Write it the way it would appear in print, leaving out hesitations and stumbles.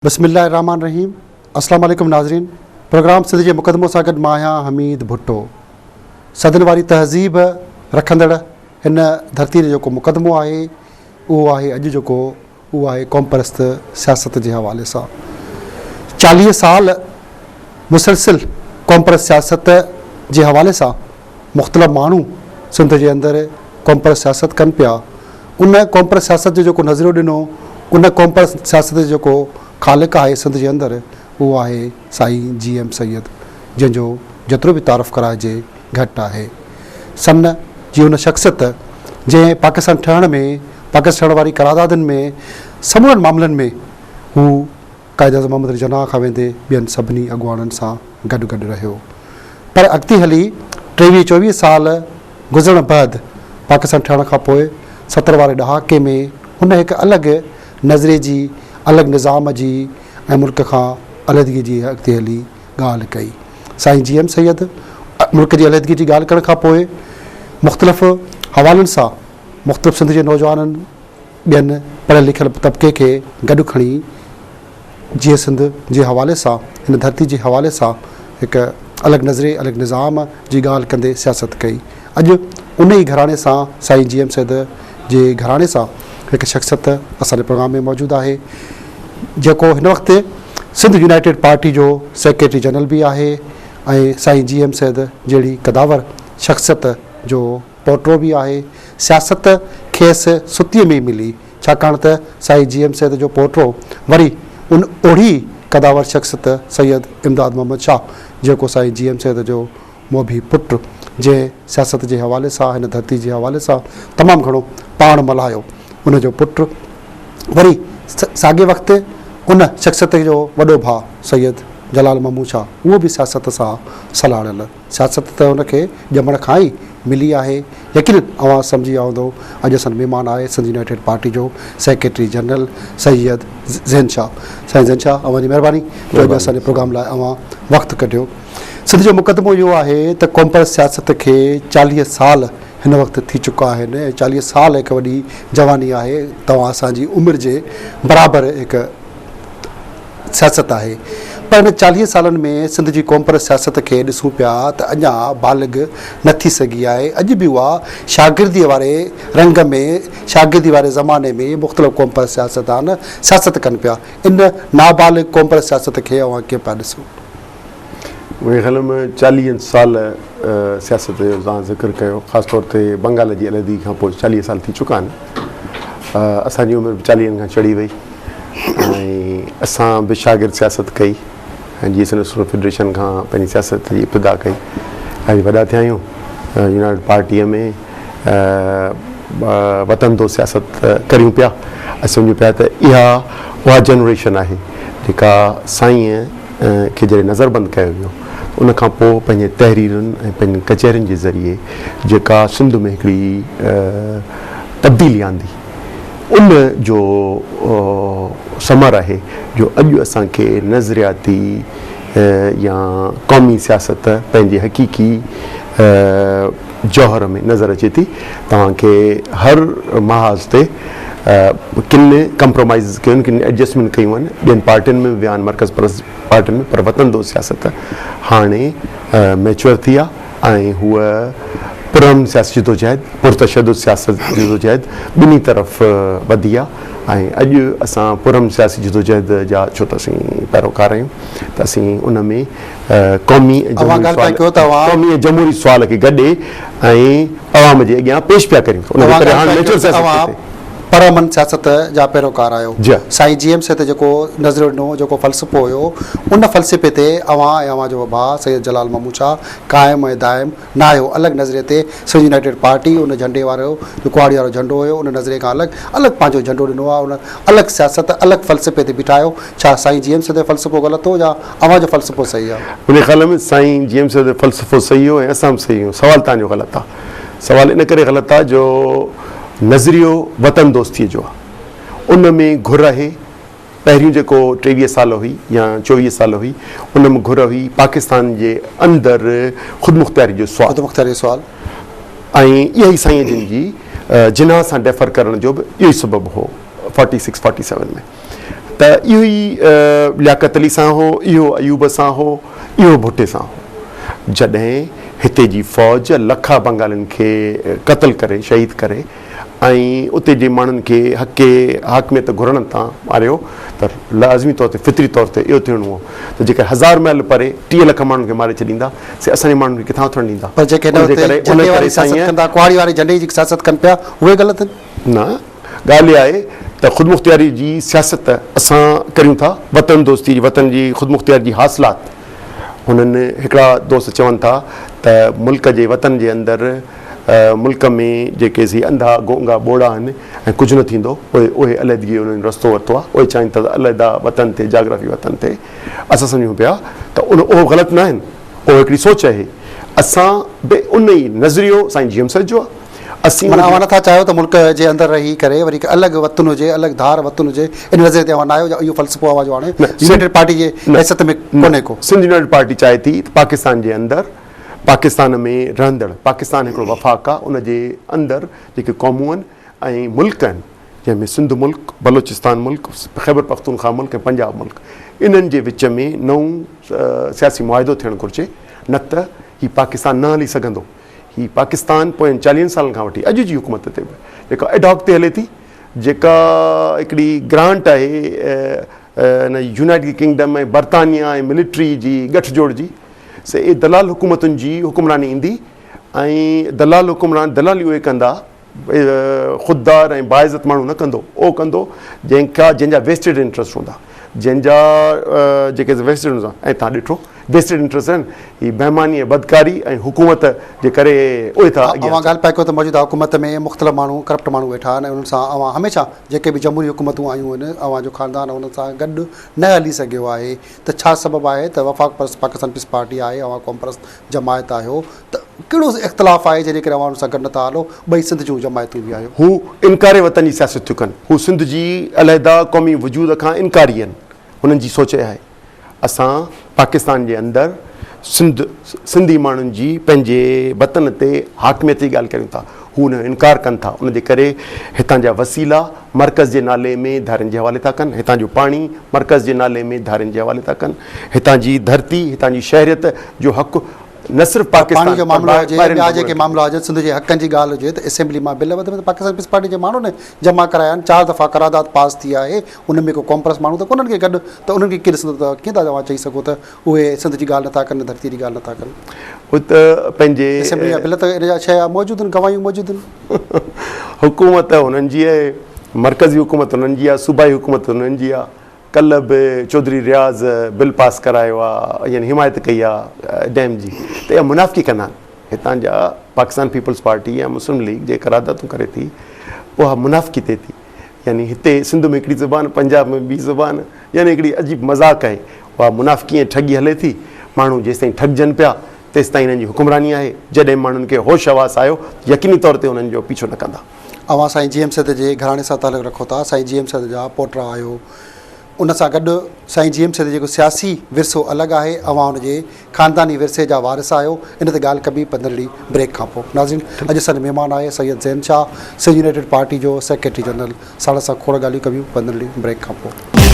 बिस्मिल्लाहिर्रहमानिर्रहीम। अस्सलाम वालेकुम नाज़रीन। प्रोग्राम सिंध जे मुक़दमो सां गॾु मां आहियां हमीद भुट्टो। सदन वारी तहज़ीब रखंदड़ हिन धरती ते जेको मुक़दमो आहे उहो आहे अॼु जेको उहो आहे क़ौम परस्त सियासत जे हवाले सां। 40 साल मुसलसिल क़ौम परस्त सियासत जे हवाले सां मुख़्तलिफ़ माण्हू सिंध जे अंदरि क़ौम परस्त सियासत कनि पिया। उन क़ौम परस्त सियासत जो जेको नज़रियो ॾिनो, उन क़ौम परस्त सियासत जो जेको ख़ालिक़ आहे सिंध जे अंदरि उहो आहे साईं GM सैयद, जंहिंजो जेतिरो बि तारीफ़ कराइजे घटि आहे। सन जी हुन शख़्सियत जंहिं पाकिस्तान ठहण में, पाकिस्तान वारी करारदादनि में, समूरनि मामलनि में हू क़ाइद आज़म मोहम्मद अली जिन्नाह खां वेंदे ॿियनि सभिनी अॻुवाणनि सां गॾु गॾु रहियो। पर अॻिते हली 23-24 साल गुज़रण बैदि पाकिस्तान ठहण खां पोइ 70 वारे ॾहाके में हुन हिकु अलॻि नज़रिए जी, अलॻि निज़ाम जी ऐं मुल्क खां अलहदगी जी अॻिते हली ॻाल्हि कई। साईं GM सैयद मुल्क जी अलहदगी जी ॻाल्हि करण खां पोइ मुख़्तलिफ़ हवालनि सां मुख़्तलिफ़ सिंध जे नौजवाननि ॿियनि पढ़ियल लिखियल तबिके खे गॾु खणी जीअं सिंध जे हवाले सां, हिन धरती जे हवाले सां हिकु अलॻि नज़रिए, अलॻि निज़ाम जी ॻाल्हि कंदे सियासत कई। अॼु उन ई घराणे सां, साईं GM सैयद जे घराणे सां हिकु शख़्सियत असांजे प्रोग्राम में मौजूदु आहे, जेको हिन वक़्तु सिंध यूनाइटेड पार्टी जो सेक्रेटरी जनरल बि आहे ऐं साईं GM सैयद जहिड़ी कदावर शख़्सियत जो पोटो बि आहे। सियासत खेसि सुतीअ में मिली, छाकाणि त साईं GM सैयद जो पोटो वरी उन ओड़ी कदावर शख़्सियत सैयद इमदाद मोहम्मद शाह, जेको साईं GM सैयद जो मोभी पुटु, जंहिं सियासत जे हवाले सां, हिन धरती जे हवाले सां तमामु घणो पाण मल्हायो, उनजो पुटु वरी साॻे वक़्तु उन शख़्सियत जो वॾो भाउ सैयद जलाल महमूद शाह, उहो बि सियासत सां सलाड़ियल। सियासत त हुनखे ॼमण खां ई मिली आहे। यकीन अवां सम्झी विया हूंदो, अॼु असांजो महिमान आहे सिंध यूनाइटेड पार्टी जो सेक्रेटरी जनरल सैयद ज़ैन शाह। साईं ज़ैन शाह, अवां जी महिरबानी जो अॼु असांजे प्रोग्राम लाइ अवां वक़्तु कढियो। सिंध जो मुक़दमो इहो आहे त क़ौम परस्त सियासत खे 40 साल हिन वक़्तु थी चुका आहिनि ऐं 40 साल हिकु वॾी जवानी आहे। तव्हां असांजी उमिरि जे बराबरि हिकु सियासत आहे। पर हिन 40 सालनि में सिंध जी क़ौम परस्त सियासत खे ॾिसूं पिया त अञा बालिग न थी सघी आहे। अॼु बि उहा शागिर्दीअ वारे रंग में, शागिर्दी वारे ज़माने में मुख़्तलिफ़ क़ौम परस्त सियासतदान सियासत कनि पिया। इन नाबालिग क़ौम परस्त सियासत खे अवां कीअं पिया ॾिसो? मुंहिंजे ख़्याल में 40 साल सियासत जो तव्हां ज़िक्र कयो, ख़ासि तौर ते बंगाल जी अलहदगी खां पोइ 40 साल थी चुका आहिनि। असांजी उमिरि 40 खां चढ़ी वई ऐं असां बि शागिर्द सियासत कई ऐं जीअं सिंध स्टूडेंट फेडरेशन खां पंहिंजी सियासत जी इब्तिदा कई। ऐं वॾा थिया आहियूं यूनाइटेड पार्टीअ में, वतन दो सियासत करियूं पिया। ऐं सम्झूं पिया त इहा उहा जनरेशन आहे जेका साईं खे जॾहिं नज़रबंदि कयो वियो, उन खां पोइ पंहिंजे तहरीरुनि ऐं पंहिंजनि कचहरियुनि जे ज़रिए जेका सिंध में हिकिड़ी तब्दीली आंदी, उन जो समर आहे जो अॼु असांखे नज़रियाती या क़ौमी सियासत पंहिंजे हक़ीक़ी जौहर में नज़र अचे थी। तव्हांखे हर महाज़ ते किन कंप्रोमाइज़ कयूं, किन एडजस्टमेंट कयूं आहिनि, ॿियनि पार्टियुनि में विया आहिनि, मर्कज़ परस्त पार्टियुनि में, पर वतन दो सियासत हाणे मैच्योर थी आहे ऐं हूअ पुरअमन सियासी जिदोजहद, पुरतशद्दुद सियासत जिदोजहद ॿिन्ही तरफ़ वधी आहे। ऐं अॼु असां पुरअमन सियासी जिदोजहद जा, छो त असीं पैरोकार आहियूं, त असीं उन में क़ौमी ऐं जमहूरी सुवाल खे गॾे ऐं अवाम जे अॻियां पेश पिया करियूं। परअमन सियासत जा पैरोकार आहियो। साईं GM सैयद जेको नज़रियो ॾिनो, जेको फ़लसफ़ो हुयो, उन फ़लसफ़े ते अवां ऐं अवां जो भाउ सैयद जलाल महमूद शाह क़ाइमु ऐं दाइमु न आहियो। अलॻि नज़रिए ते सिंध यूनाइटेड पार्टी, उन झंडे वारो जो कुआड़ी वारो झंडो हुयो, उन नज़रिए खां अलॻि पंहिंजो झंडो ॾिनो आहे। उन अलॻि सियासत, अलॻि फ़लसफ़े ते बीठा आहियो। छा साईं GM सैयद जो फ़लसफ़ो ग़लति हो या अवां जो फ़लसफ़ो सही आहे? मुंहिंजे ख़्याल में साईं GM सैयद जो फ़लसफ़ो सही हो ऐं असां बि सही आहियूं। सुवालु तव्हांजो ग़लति आहे। सुवालु इन करे ग़लति आहे जो नज़रियो वतन दोस्तीअ जो आहे, उन में घुर आहे। पहिरियों जेको 23 साल हुई या 24 साल हुई, उन में घुर हुई पाकिस्तान जे अंदरि ख़ुदमुख़्तियारी जो सुवाल ऐं इहा ई साईं जिन जी जिन्ना सां डेफर करण जो बि इहो ई सबबु हो 46-47 में। त इहो ई लियाकत अली सां हो, इहो अयूब सां हो, इहो भुट्टे सां हो। जॾहिं हिते जी फ़ौज लखा बंगालियुनि खे क़तल करे शहीद करे ऐं उते जे माण्हुनि खे हक़े हाकमियत घुरण तां मारियो त लाज़मी तौर ते फितरी तौर ते इहो थियणो हो त जेके 1000 माइल परे 30 लख माण्हुनि खे मारे छॾींदा से असांजे माण्हुनि खे किथां उथणु ॾींदा? पर जेके कुआड़ी वारी झंडे जी सियासत कनि पिया उहे ग़लति आहिनि? न, ॻाल्हि इहा आहे त ख़ुदि मुख़्तियारी जी सियासत असां करियूं था, वतन दोस्ती जी, वतन जी ख़ुदि मुख़्तियारी जी हासिलात। हुननि हिकिड़ा दोस्त चवनि था त मुल्क जे वतन जे अंदरि मुल्क में जेके सी अंधा गोंगा ॿोड़ा आहिनि ऐं कुझु न थींदो, उहे अलहदगी उन्हनि रस्तो वरितो आहे, उहे चाहिनि था त अलहदा वतन ते जाग्राफी वतन ते। असां सम्झूं पिया त उहो ग़लति न आहिनि, उहो हिकिड़ी सोच आहे। असां बि उन ई नज़रियो साईं जी एम सच जो आहे। असीं माना नथा चाहियो त मुल्क जे अंदरि रही करे वरी अलॻि वतन हुजे, अलॻि धार वतन हुजे, इन नज़र ते न आयो? इहो फ़लसफ़ो आहे जो हाणे यूनाइटेड पार्टी जे हैसियत में कोन्हे को? सिंध यूनाइटेड पार्टी चाहे थी त पाकिस्तान जे अंदरि, पाकिस्तान में रहंदड़, पाकिस्तान हिकिड़ो वफ़ाक़ आहे, उन जे अंदरि जेके क़ौमूं आहिनि ऐं मुल्क आहिनि, जंहिंमें सिंध मुल्क, बलोचिस्तान मुल्क, ख़ैबर पख्तूनख्वा मुल्क ऐं पंजाब मुल्क, इन्हनि जे विच में नओं सियासी मुआहिदो थियणु घुरिजे, न त हीउ पाकिस्तान न हली सघंदो। हीउ पाकिस्तान पोयनि 40 सालनि खां वठी अॼु जी हुकूमत ते बि जेका एडॉक ते हले थी, जेका हिकिड़ी ग्रांट आहे यूनाइटेड किंगडम ऐं बरतानिया ऐं मिलिट्री जी गठजोड़ जी, से ए दलाल हुकूमतुनि जी हुकुमरानी ईंदी ऐं दलाल हुकुमरान दलाली उहे कंदा, ख़ुददार ऐं बाइज़त माण्हू न कंदो, उहो कंदो जंहिंजा वेस्टेड इंट्रस्ट हूंदा, जंहिंजा जेके वेस्टेड हूंदा। ऐं तव्हां ॾिठो वेस्टेड इंट्रस्ट आहिनि, हीअ बेईमानी ऐं बदकारी ऐं हुकूमत जे करे उहे था। अवां ॻाल्हि पिया कयो त मौजूदा हुकूमत में मुख़्तलिफ़ माण्हू करप्ट माण्हू वेठा आहिनि, उन्हनि सां अवां हमेशह जेके बि जमहूरी हुकूमतूं आयूं आहिनि, अवां जो ख़ानदान उन्हनि सां गॾु न हली सघियो आहे। त छा सबबु आहे त वफ़ाक़ परस्त पाकिस्तान पीस पार्टी आहे, अवां क़ौम परस्त जमायत आहियो, त कहिड़ो इख़्तिलाफ़ आहे जंहिंजे करे अवां उन सां गॾु नथा हलो? ॿई सिंध जूं जमायतूं बि आहियो। हू इनकार वतन जी सियासत थियूं कनि, हू सिंध जी अलहदा क़ौमी वजूद खां इनकारी आहिनि, हुननि जी सोच आहे। असां पाकिस्तान जे अंदरि सिंधी माण्हुनि जी पंहिंजे वतन ते हाकमियत जी ॻाल्हि करियूं था, हू हुन जो इनकार कनि था। उन जे करे हितां जा वसीला मर्कज़ जे नाले में धारियुनि जे हवाले था कनि, हितां जो पाणी मर्कज़ जे नाले में धारियुनि जे हवाले था कनि, हितां जी धरती, हितां जी शहरियत जो हक़ न सिर्फ़ु पाकिस्तान जो मामिलो हुजे, ॿिया जेके मामिला हुजनि, सिंध जे हक़नि जी ॻाल्हि हुजे, त असेंबली मां बिल वधि में पाकिस्तान पीस पार्टी जे माण्हू ने जमा कराया आहिनि, 4 दफ़ा करारदाद पास थी आहे, उन में को कॉम्प्रेस माण्हू त कोन्हनि खे गॾु, त उन्हनि खे कीअं ॾिसंदो? त कीअं था तव्हां चई सघो त उहे सिंध जी ॻाल्हि नथा कनि, धरती जी ॻाल्हि नथा कनि? हू त पंहिंजे असेंबली जा बिल त इन जा शइ मौजूदु आहिनि, गवाहियूं मौजूदु आहिनि। हुकूमत हुननि जी आहे, मर्कज़ी हुकूमत हुननि जी आहे, सूबाई हुकूमत हुननि जी आहे। कल्ह बि चौधरी रियाज़ बिल पास करायो आहे, यानी हिमायत कई आहे डैम जी, त इहा मुनाफ़िकी कंदा आहिनि। हितां जा पाकिस्तान पीपल्स पार्टी या मुस्लिम लीग जे करारदातूं करे थी, उहा मुनाफ़िकी थिए थी। यानी हिते सिंध में हिकिड़ी ज़ुबान, पंजाब में ॿी ज़ुबान, यानी हिकिड़ी अजीब मज़ाक़ आहे। उहा मुनाफ़िकी ऐं ठगी हले थी, माण्हू जेसिताईं ठगजनि पिया तेसिताईं हिननि जी हुकुमरानी आहे। जॾहिं माण्हुनि खे होश हवास आयो, यकीनी तौर ते हुननि जो पीछो न कंदा। अवां साईं जी एम सैद जे घराणे सां तालुक़ु रखो था, साईं जी एम सैद जा पोटा आहियो, उन सां गॾु साईं जी एम सैद जेको सियासी विरसो अलॻि आहे, अवां हुनजे ख़ानदानी विरसे जा वारिस आहियो। इन ते ॻाल्हि कबी 15 ब्रेक खां पोइ। नाज़रीन, अॼु असांजा महिमान आहे सैयद ज़ैन शाह, सिंध यूनाइटेड पार्टी जो सेक्रेटरी जनरल। साण सां खोड़ ॻाल्हियूं कबियूं 15 ब्रेक खां पोइ।